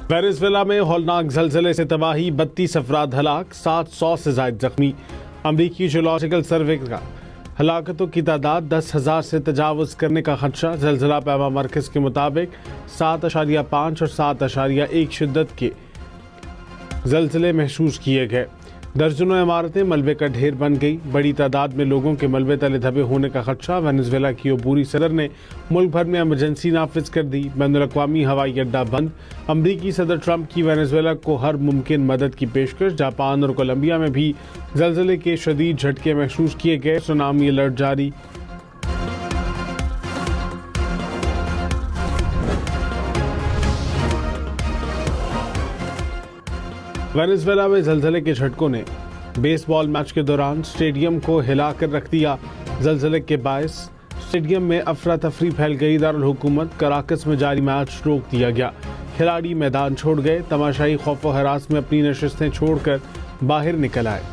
Venezuela में हौलनाक जलजले से तबाही, 32 अफराद हलाक, 700 से ज्यादा जख्मी। अमरीकी जियोलॉजिकल सर्वे का हलाकतों की तादाद 10,000 से तजावुज करने का खदशा। जलजला पैमा मरकज के मुताबिक 7.5 और 7.1 शिद्दत के जलजले महसूस किए गए। दर्जनों इमारतें मलबे का ढेर बन गई। बड़ी तादाद में लोगों के मलबे तले दबे होने का खदशा। वेनेजुएला की अबूरी सदर ने मुल्क भर में इमरजेंसी नाफिज कर दी। बैनुल-अक़वामी हवाई अड्डा बंद। अमरीकी सदर ट्रंप की वेनेजुएला को हर मुमकिन मदद की पेशकश। जापान और कोलंबिया में भी जलजले के शदीद झटके महसूस किए गए। सुनामी अलर्ट जारी। वेनेजुएला में जलजले के झटकों ने बेसबॉल मैच के दौरान स्टेडियम को हिलाकर रख दिया। जलजले के बायस स्टेडियम में अफरा तफरी फैल गई। दारुल हुकूमत कराकस में जारी मैच रोक दिया गया। खिलाड़ी मैदान छोड़ गए। तमाशाई खौफ व हरास में अपनी नशिस्तें छोड़कर बाहर निकल आए।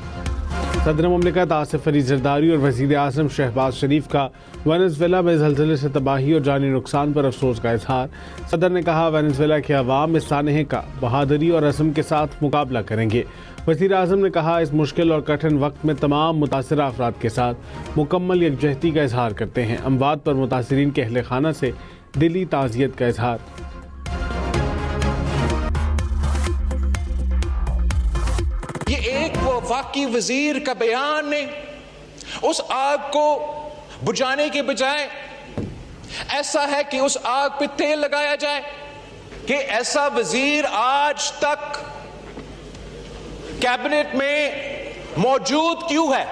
सदर मुमलिकत आसिफ अली जरदारी और वज़ीर आज़म शहबाज शरीफ का वेनेजुएला में जलजले से तबाही और जानी नुकसान पर अफसोस का इजहार। सदर ने कहा, वेनेजुएला के अवाम इस सानहे का बहादुरी और अज़म के साथ मुकाबला करेंगे। वज़ीर आज़म ने कहा, इस मुश्किल और कठिन वक्त में तमाम मुतासिरा अफराद के साथ मुकम्मल यकजहती का इजहार करते हैं। अमवात पर मुतासिरीन के अहले खाना से दिली ताज़ियत का इजहार। ये एक वफाकी वजीर का बयान ने उस आग को बुझाने के बजाय ऐसा है कि उस आग पे तेल लगाया जाए कि ऐसा वजीर आज तक कैबिनेट में मौजूद क्यों है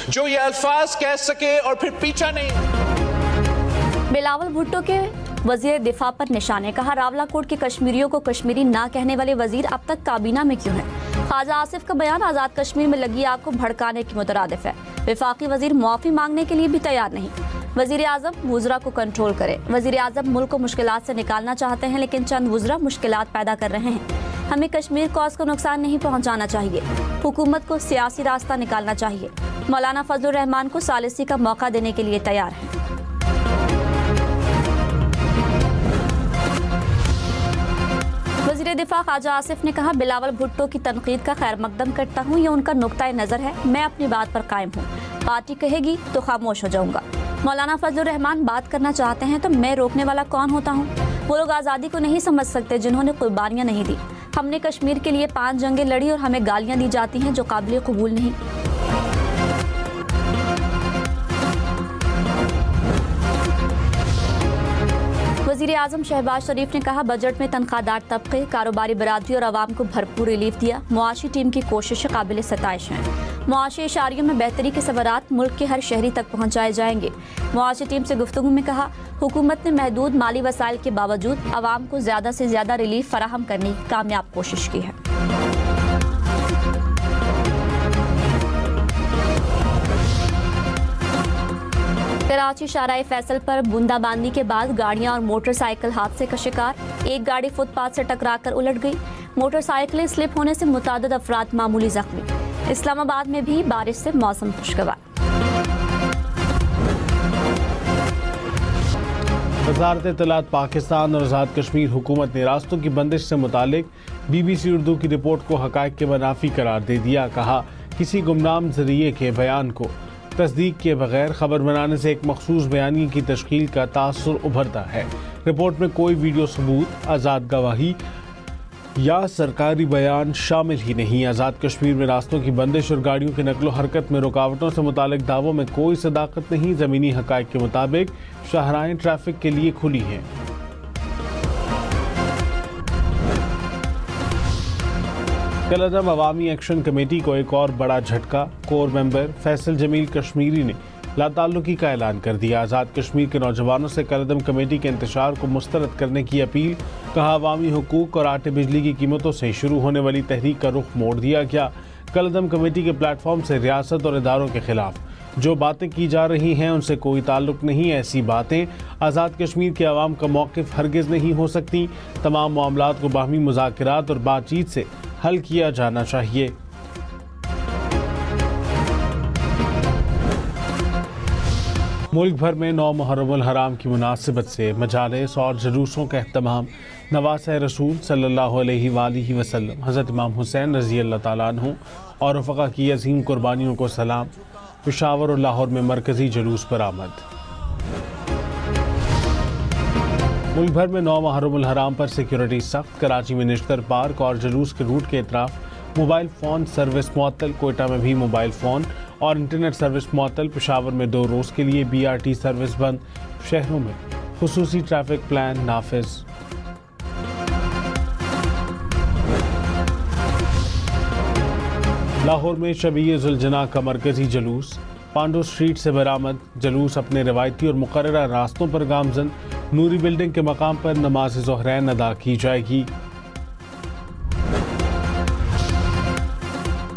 जो ये अल्फाज कह सके और फिर पीछा नहीं। बिलावल भुट्टो के वजीर दिफा पर निशाने। कहा, रावलाकोट के कश्मीरियों को कश्मीरी ना कहने वाले वजीर अब तक काबीना में क्यों हैं? ख्वाजा आसिफ का बयान आज़ाद कश्मीर में लगी आग को भड़काने की मुतरादिफ है। वफाकी वजीर मुआफ़ी मांगने के लिए भी तैयार नहीं। वजीर आज़म वुज़रा को कंट्रोल करे। वजीर आज़म मुल्क को मुश्किलात से निकालना चाहते हैं, लेकिन चंद वुज़रा मुश्किलात पैदा कर रहे हैं। हमें कश्मीर कौस को नुकसान नहीं पहुँचाना चाहिए। हुकूमत को सियासी रास्ता निकालना चाहिए। मौलाना फजलुर रहमान को सालिसी का मौका देने के लिए तैयार हैं। वज़ीर दिफा ख्वाजा आसिफ ने कहा, बिलावल भुट्टो की तनकीद का खैर मकदम करता हूँ। ये उनका नुक्ता नज़र है। मैं अपनी बात पर कायम हूँ। पार्टी कहेगी तो खामोश हो जाऊँगा। मौलाना फजलुर रहमान बात करना चाहते हैं तो मैं रोकने वाला कौन होता हूँ? वो लोग आज़ादी को नहीं समझ सकते जिन्होंने कुर्बानियाँ नहीं दी। हमने कश्मीर के लिए 5 जंगें लड़ी और हमें गालियाँ दी जाती हैं जो काबिल कबूल नहीं। वज़ीर आज़म शहबाज शरीफ ने कहा, बजट में तनख्वाहदार तबके, कारोबारी बरादरी और आवाम को भरपूर रिलीफ दिया। मुआशी टीम की कोशिशें काबिल सताइश हैं। मुआशी इशारियों में बेहतरी के सबरात मुल्क के हर शहरी तक पहुँचाए जाएंगे। मुआशी टीम से गुफ्तगू में कहा, हुकूमत ने महदूद माली वसाइल के बावजूद आवाम को ज़्यादा से ज़्यादा रिलीफ फराहम करने की कामयाब कोशिश की है। कराची शाहराह फैसल पर बूंदाबांदी के बाद गाड़ियां और मोटरसाइकिल हादसे का शिकार। एक गाड़ी फुटपाथ से टकराकर उलट गई। मोटरसाइकिलें स्लिप होने से मुतादिद अफराद मामूली जख्मी। इस्लामाबाद में भी बारिश से मौसम खुशगवार। वज़ारत इत्तलात पाकिस्तान और आज़ाद कश्मीर हुकूमत ने रास्तों की बंदिश से मुतालिक BBC उर्दू की रिपोर्ट को हक़ाइक़ के मुनाफी करार दे दिया। कहा, किसी गुमनाम ज़रिए के बयान को तस्दीक के बगैर खबर बनाने से एक मखसूस बयानी की तश्कील का तासुर उभरता है। रिपोर्ट में कोई वीडियो सबूत, आज़ाद गवाही या सरकारी बयान शामिल ही नहीं। आज़ाद कश्मीर में रास्तों की बंदिश और गाड़ियों की नकलो हरकत में रुकावटों से मुतालिक दावों में कोई सदाकत नहीं। ज़मीनी हक़ाइक़ के मुताबिक शाहराहें ट्रैफिक के लिए खुली हैं। कलअदम अवामी एक्शन कमेटी को एक और बड़ा झटका। कोर मेंबर फैसल जमील कश्मीरी ने लाताल्लुकी का ऐलान कर दिया। आज़ाद कश्मीर के नौजवानों से कलअदम कमेटी के इंतशार को मुस्तरद करने की अपील। कहा, अवामी हुकूक और आटे बिजली की कीमतों से शुरू होने वाली तहरीक का रुख मोड़ दिया गया। कलअदम कमेटी के प्लेटफॉर्म से रियासत और इदारों के खिलाफ जो बातें की जा रही हैं उनसे कोई ताल्लुक नहीं। ऐसी बातें आज़ाद कश्मीर के अवाम का मौक़िफ़ हरगिज़ नहीं हो सकती। तमाम मामलात को बाहमी मुज़ाकरात और बातचीत से हल किया जाना चाहिए। मुल्क भर में 9 मुहर्रमुल हराम की मुनासिबत से मजालिस और जुलूसों का अहतमाम नवासे रसूल सल्लल्लाहु अलैहि वसल्लम हज़रत इमाम हुसैन रज़ी अल्लाह ताला अन्हु और रफ़क़ा की अज़ीम कुर्बानियों को सलाम। पेशावर और लाहौर में मरकज़ी जुलूस पर आमद। मुल्क भर में 9 मुहर्रमुल हराम पर सिक्योरिटी सख्त। कराची में निश्तर पार्क और जुलूस के रूट के अतराफ मोबाइल फ़ोन सर्विस मुअत्तल। कोयटा में भी मोबाइल फ़ोन और इंटरनेट सर्विस मुअत्तल। पेशावर में 2 रोज़ के लिए BRT सर्विस बंद। शहरों में खुसूसी ट्रैफिक प्लान नाफिज। लाहौर में शब-ए-ज़ुलजना का मरकज़ी जुलूस पांडो स्ट्रीट से बरामद। जुलूस अपने रवायती और मुकर्ररा रास्तों पर गामजन। नूरी बिल्डिंग के मकाम पर नमाज ज़ोहरैन अदा की जाएगी।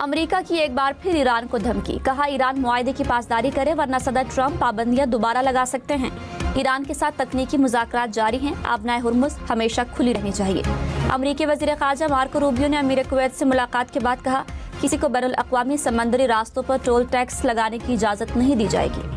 अमेरिका की एक बार फिर ईरान को धमकी। कहा ईरान मुआहदे की पासदारी करे वरना सदर ट्रंप पाबंदियां दोबारा लगा सकते हैं। ईरान के साथ तकनीकी मुज़ाकरात जारी हैं। आबनाए हुर्मुज़ हमेशा खुली रहनी चाहिए। अमेरिकी वज़ीर ख़ारजा मार्को रूबियो ने अमीर कुवैत से मुलाकात के बाद कहा किसी को बैनुल अक़वामी समंदरी रास्तों पर टोल टैक्स लगाने की इजाज़त नहीं दी जाएगी।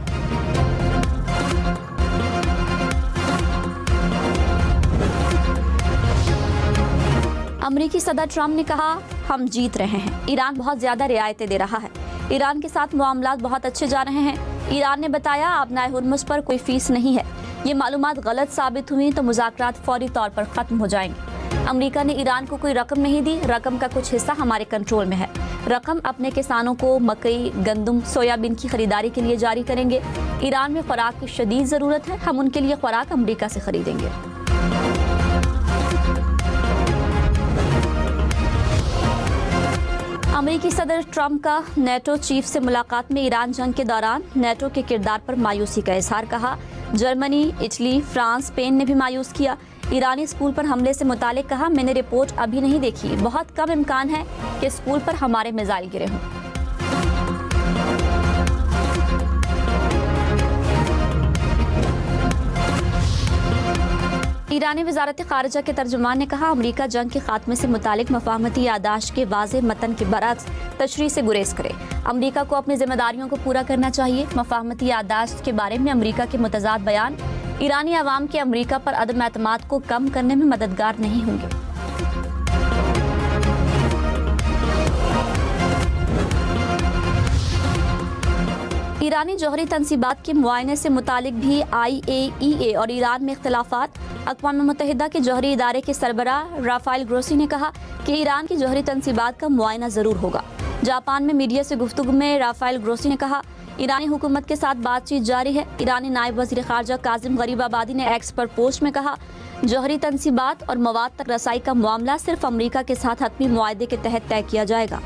अमेरिकी सदर ट्रंप ने कहा हम जीत रहे हैं। ईरान बहुत ज्यादा रियायतें दे रहा है। ईरान के साथ मामलात बहुत अच्छे जा रहे हैं। ईरान ने बताया आबनाए हुर्मुज़ पर कोई फीस नहीं है। ये मालूमात गलत साबित हुई तो मुज़ाकरात फौरी तौर पर खत्म हो जाएंगे। अमेरिका ने ईरान को कोई रकम नहीं दी। रकम का कुछ हिस्सा हमारे कंट्रोल में है। रकम अपने किसानों को मकई, गंदम, सोयाबीन की खरीदारी के लिए जारी करेंगे। ईरान में खुराक की शदीद ज़रूरत है। हम उनके लिए खुराक अमेरिका से खरीदेंगे। अमेरिकी सदर ट्रंप का नेटो चीफ से मुलाकात में ईरान जंग के दौरान नेटो के किरदार पर मायूसी का इजहार। कहा जर्मनी, इटली, फ्रांस, स्पेन ने भी मायूस किया। ईरानी स्कूल पर हमले से मुतालिक कहा मैंने रिपोर्ट अभी नहीं देखी। बहुत कम इम्कान है कि स्कूल पर हमारे मिसाइल गिरे हों। ईरानी वजारत खारजा के तर्जुमान ने कहा अमेरिका जंग के खात्मे से मुतालिक मफाहमती यादाश्त के वाज़े मतन के बरअक्स तशरीह से गुरेज करे। अमेरिका को अपनी जिम्मेदारियों को पूरा करना चाहिए। मफाहमती यादाश्त के बारे में अमेरिका के मुतज़ाद बयान ईरानी अवाम के अमेरिका पर अदम एतमाद को कम करने में मददगार नहीं होंगे। ईरानी जौहरी तनसीबात के मुआयने से मुतालिक भी IAEA और ईरान में इख्तिलाफात। अक़वाम मुत्तहिदा के जौहरी इदारे के सरबराह राफेल ग्रोसी ने कहा कि ईरान की जौहरी तनसीबात का मुआयना ज़रूर होगा। जापान में मीडिया से गुफ्तगू में राफेल ग्रोसी ने कहा ईरानी हुकूमत के साथ बातचीत जारी है। ईरानी नायब वज़ीर ख़ारजा काज़िम गरीबाबादी ने एक्स पर पोस्ट में कहा जौहरी तनसीबात और मवाद तक रसाई का मामला सिर्फ अमेरिका के साथ हतमी मुआहदे के तहत तय किया जाएगा।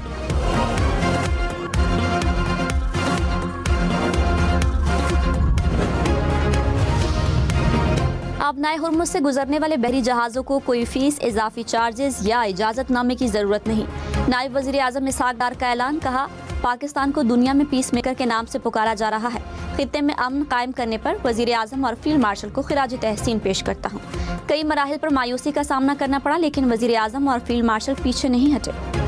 आबनाए हुर्मुज़ से गुजरने वाले बहरी जहाज़ों को कोई फीस, इजाफी चार्जेस या इजाज़तनामे की ज़रूरत नहीं। नायब वज़ीर आज़म इसहाक डार का ऐलान। कहा पाकिस्तान को दुनिया में पीस मेकर के नाम से पुकारा जा रहा है। खित्ते में अमन कायम करने पर वज़ीर आज़म और फील्ड मार्शल को खिराज तहसीन पेश करता हूँ। कई मराहिल पर मायूसी का सामना करना पड़ा लेकिन वज़ीर आज़म और फील्ड मार्शल पीछे नहीं हटे।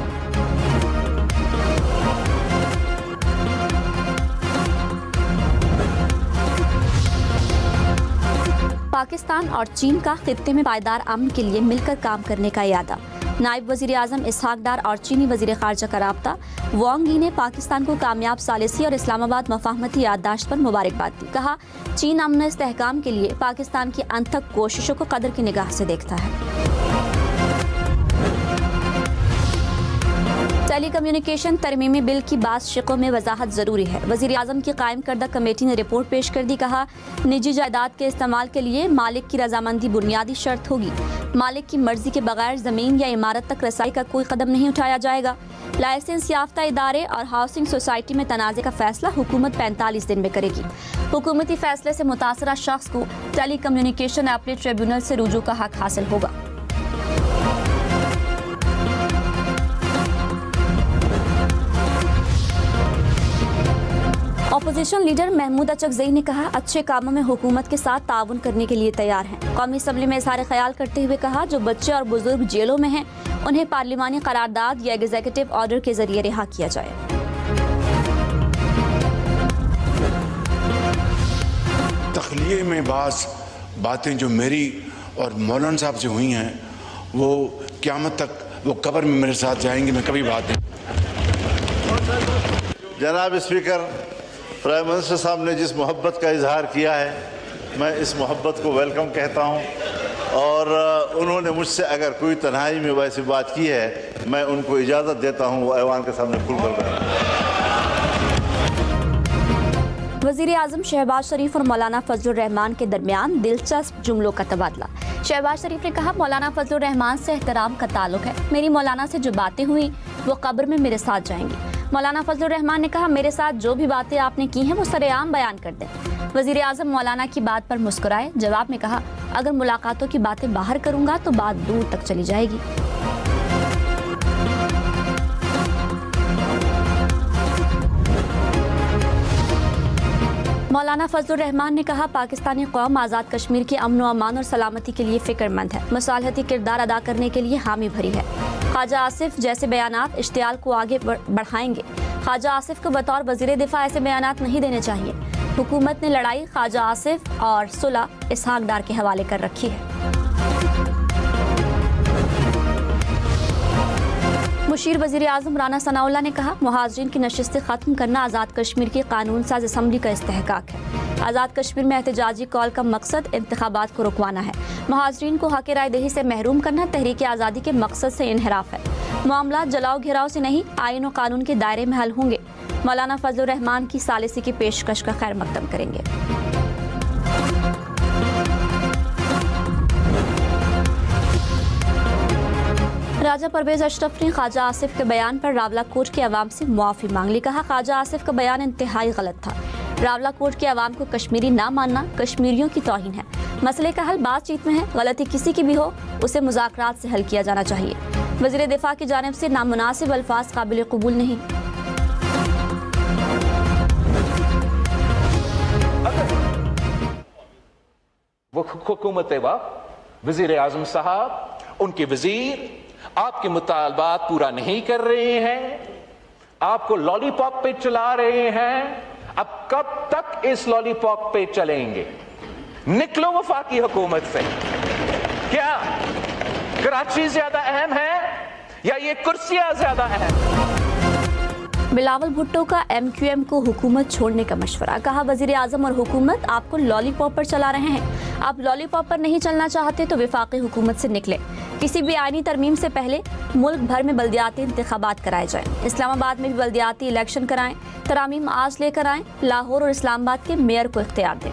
पाकिस्तान और चीन का खित्ते में पायदार अमन के लिए मिलकर काम करने का इरादा। नायब वज़ीर आज़म इसहाक डार और चीनी वज़ीर ख़ारजा का राब्ता वांग यी ने पाकिस्तान को कामयाब सालिसी और इस्लामाबाद मफाहमती याददाश्त पर मुबारकबाद दी। कहा चीन अमन इस्तेहकाम के लिए पाकिस्तान की अनथक कोशिशों को कदर की निगाह से देखता है। टेलीकम्युनिकेशन तरमीमी बिल की बात शिकों में वजाहत ज़रूरी है। वज़ीर आज़म की कायम करदा कमेटी ने रिपोर्ट पेश कर दी। कहा निजी जायदाद के इस्तेमाल के लिए मालिक की रजामंदी बुनियादी शर्त होगी। मालिक की मर्जी के बगैर ज़मीन या इमारत तक रसाई का कोई कदम नहीं उठाया जाएगा। लाइसेंस याफ्ता इदारे और हाउसिंग सोसाइटी में तनाज़े का फैसला हुकूमत 45 दिन में करेगी। हुकूमती फैसले से मुतासरा शख्स को टेलीकम्युनिकेशन अपील ट्रिब्यूनल से रुजू का हक हासिल होगा। अपोजिशन लीडर महमूद अचकज़ई ने कहा अच्छे कामों में हुकूमत के साथ ताउन करने के लिए तैयार हैं। कौमी असम्बली में इज़हार ख्याल करते हुए कहा जो बच्चे और बुजुर्ग जेलों में हैं उन्हें पार्लिमानी करारदाद या एग्जीक्यूटिव ऑर्डर के जरिए रिहा किया जाए। खलिए में बातें जो मेरी और मौलाना साहब से हुई हैं वो क़यामत तक वो कब्र में मेरे साथ जाएंगी, मैं कभी बात नहीं। जनाब स्पीकर, प्राइम मिनिस्टर साहब ने जिस मोहब्बत का इजहार किया है, मैं इस मोहब्बत को वेलकम कहता हूं, और उन्होंने मुझसे अगर कोई तन्हाई में वैसी बात की है, मैं उनको इजाज़त देता हूं, वो ऐवान के सामने खुलकर करें। वज़ीर आज़म शहबाज शरीफ और मौलाना फजलुर रहमान के दरमियान दिलचस्प जुमलों का तबादला। शहबाज शरीफ ने कहा, मौलाना फजलुर रहमान से एहतराम का ताल्लुक है, मेरी मौलाना से जो बातें हुई वो कब्र में मेरे साथ जाएंगी। मौलाना फजलुर रहमान ने कहा, मेरे साथ जो भी बातें आपने की हैं वो सरेआम बयान कर दें। वज़ीर आज़म मौलाना की बात पर मुस्कुराए, जवाब में कहा, अगर मुलाकातों की बातें बाहर करूंगा तो बात दूर तक चली जाएगी। मौलाना फजलुर रहमान ने कहा, पाकिस्तानी कौम आज़ाद कश्मीर के अमन व अमान और सलामती के लिए फ़िक्रमंद है, मसालहती किरदार अदा करने के लिए हामी भरी है। ख्वाजा आसिफ जैसे बयानात इश्तियाल को आगे बढ़ाएंगे। ख्वाजा आसिफ को बतौर वज़ीर दिफा ऐसे बयानात नहीं देने चाहिए। हुकूमत ने लड़ाई ख्वाजा आसिफ और सुलह इसहाक डार के हवाले कर रखी है। मुशीर वज़ीर आज़म राना सनाउल्लाह ने कहा, मुहाजिरीन की नशिस्तें ख़त्म करना आज़ाद कश्मीर की कानून साज असम्बली का इस्तेहकाक है। आज़ाद कश्मीर में एहतजाजी कॉल का मकसद इंतखाबात को रुकवाना है। मुहाजिरीन को हक़ राय दही से महरूम करना तहरीक आज़ादी के मकसद से इनहराफ है। मामला जलाओ घिराव से नहीं, आईन और कानून के दायरे में हल होंगे। मौलाना फजलुर रहमान की सालिसी की पेशकश का खैर मकदम करेंगे। राजा परवेज अशरफ ने ख्वाजा आसिफ के बयान पर रावलाकोट के अवाम से मुआफ़ी मांग ली। कहा, ख्वाजा आसिफ का बयान इंतहाई गलत था। रावलाकोट के अवाम को कश्मीरी ना मानना कश्मीरियों की तौहीन है। मसले का हल बातचीत में है, गलती किसी की भी हो उसे मुज़ाकरात से हल किया जाना चाहिए। वज़ीर दिफा की जानिब से नामुनासिब अल्फाज काबिल कबूल नहीं। वो हुकूमत वक्त वज़ीर आज़म साहब, उनके वज़ीर आपके मुतालबात पूरा नहीं कर रहे हैं, आपको लॉलीपॉप पे चला रहे हैं। अब कब तक इस लॉलीपॉप पे चलेंगे? निकलो वफाकी हुकूमत से। क्या कराची ज्यादा अहम है या ये कुर्सियां ज्यादा अहम? बिलावल भुट्टो का MQM को हुकूमत छोड़ने का मशवरा। कहा, वज़ीर आज़म और हुकूमत आपको लॉलीपॉप पर चला रहे हैं। आप लॉलीपॉप पर नहीं चलना चाहते तो वफाकी हुकूमत से निकले। किसी भी आईनी तरमीम से पहले मुल्क भर में बल्दियाती इंतखाबात कराए जाएं। इस्लामाबाद में भी बल्दियाती इलेक्शन कराएं। तरामीम आज लेकर आएं। लाहौर और इस्लामाबाद के मेयर को इख्तियार दें।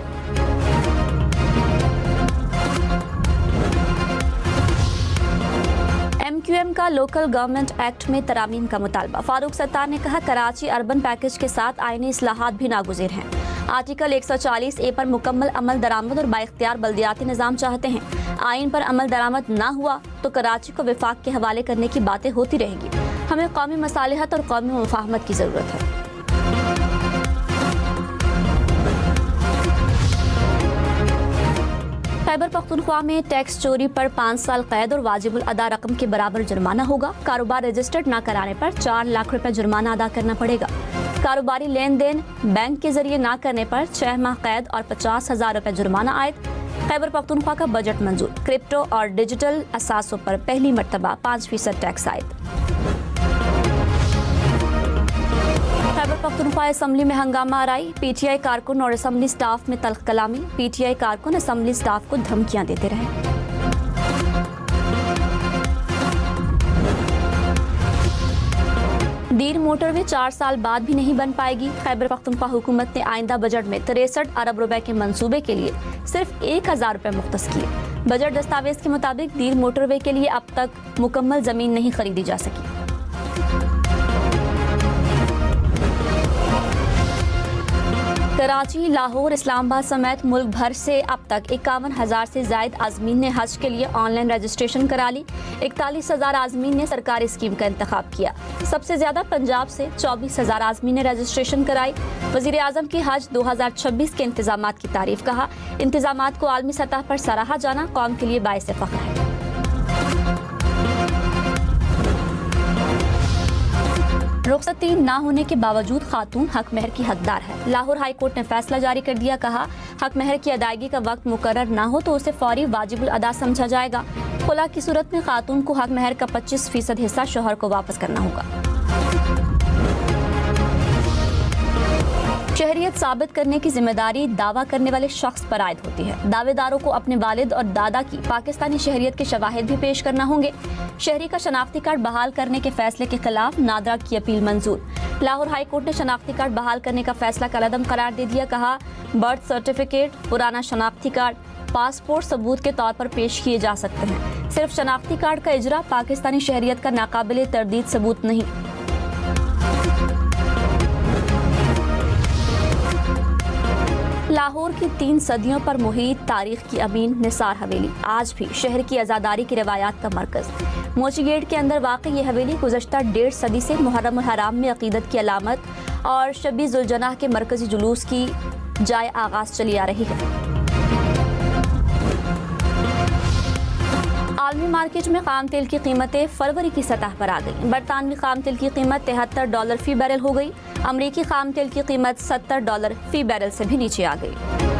MQM का लोकल गवर्नमेंट एक्ट में तरामीम का मुतालबा। फारूक सत्तार ने कहा, कराची अर्बन पैकेज के साथ आईनी इस्लाहात भी नागुज़िर हैं। आर्टिकल 140A पर मुकम्मल अमल दरामद और बाइख्तियार बल्दियाती निज़ाम चाहते हैं। आइन पर अमल दरामद ना हुआ तो कराची को विफाक के हवाले करने की बातें होती रहेंगी। हमें कौमी मसालिहत और कौमी मुफाहमत की ज़रूरत है। खैबर पख्तूनख्वा में टैक्स चोरी पर 5 साल कैद और वाजिबुल अदा रकम के बराबर जुर्माना होगा। कारोबार रजिस्टर्ड न कराने पर 4 लाख रुपए जुर्माना अदा करना पड़ेगा। कारोबारी लेन देन बैंक के जरिए न करने पर 6 माह कैद और 50,000 रुपए जुर्माना आयद। खैबर पख्तूनख्वा का बजट मंजूर। क्रिप्टो और डिजिटल असासों पर पहली मरतबा 5% टैक्स आयद। खैबर पख्तूनख्वा असम्बली में हंगामा आराई। PTI कारकुन और असम्बली स्टाफ में तल्ख कलामी। PTI कारकुन असम्बली स्टाफ को धमकियां देते रहे। दीर मोटरवे 4 साल बाद भी नहीं बन पाएगी। खैबर पख्तूनख्वा हुकूमत ने आइंदा बजट में 63 अरब रुपए के मंसूबे के लिए सिर्फ 1000 रुपए मुख्तस किए। बजट दस्तावेज के मुताबिक दीर मोटरवे के लिए अब तक मुकम्मल जमीन नहीं खरीदी जा सकी। कराची, लाहौर, इस्लामाबाद समेत मुल्क भर से अब तक 51,000 से जायद आज़मीन ने हज के लिए ऑनलाइन रजिस्ट्रेशन करा ली। 41,000 आज़मीन ने सरकारी स्कीम का इंतखाब किया। सबसे ज्यादा पंजाब से 24,000 आज़मीन ने रजिस्ट्रेशन कराई। वज़ीर आज़म की हज 2026 के इंतजामात की तारीफ। कहा, इंतजामात को आलमी सतह पर सराहा जाना कौम के लिए बाइस फ़ख्र है। रुखसती ना होने के बावजूद खातून हक महर की हकदार है। लाहौर हाई कोर्ट ने फैसला जारी कर दिया। कहा, हक महर की अदायगी का वक्त मुकर्रर ना हो तो उसे फौरी वाजिबुल अदा समझा जाएगा। खुला की सूरत में खातून को हक महर का 25% हिस्सा शौहर को वापस करना होगा। शहरियत साबित करने की जिम्मेदारी दावा करने वाले शख्स पर आयद होती है। दावेदारों को अपने वालिद और दादा की पाकिस्तानी शहरियत के शवाहिद भी पेश करना होंगे। शहरी का शनाख्ती कार्ड बहाल करने के फैसले के खिलाफ नादरा की अपील मंजूर। लाहौर हाई कोर्ट ने शनाख्ती कार्ड बहाल करने का फैसला कलअदम करार दे दिया। कहा, बर्थ सर्टिफिकेट, पुराना शनाख्ती कार्ड, पासपोर्ट सबूत के तौर पर पेश किए जा सकते हैं। सिर्फ शनाख्ती कार्ड का इजरा पाकिस्तानी शहरियत का नाकाबिले तरदीद सबूत नहीं। लाहौर की 3 सदियों पर मुहीत तारीख की अमीन निसार हवेली आज भी शहर की आज़ादारी की रवायात का मरकज़। मोची गेट के अंदर वाक़ई ये हवेली गुज़श्ता 1.5 सदी से मुहर्रम हराम में अक़ीदत की अलामत और शबी ज़ुलजनाह के मरकज़ी जुलूस की जाए आगाज़ चली आ रही है। आलमी मार्केट में खाम तेल की कीमतें फरवरी की सतह पर आ गई। बरतानवी खाम तेल की कीमत $73 फी बैरल हो गई। अमरीकी खाम तेल की कीमत $70 फी बैरल से भी नीचे आ गई।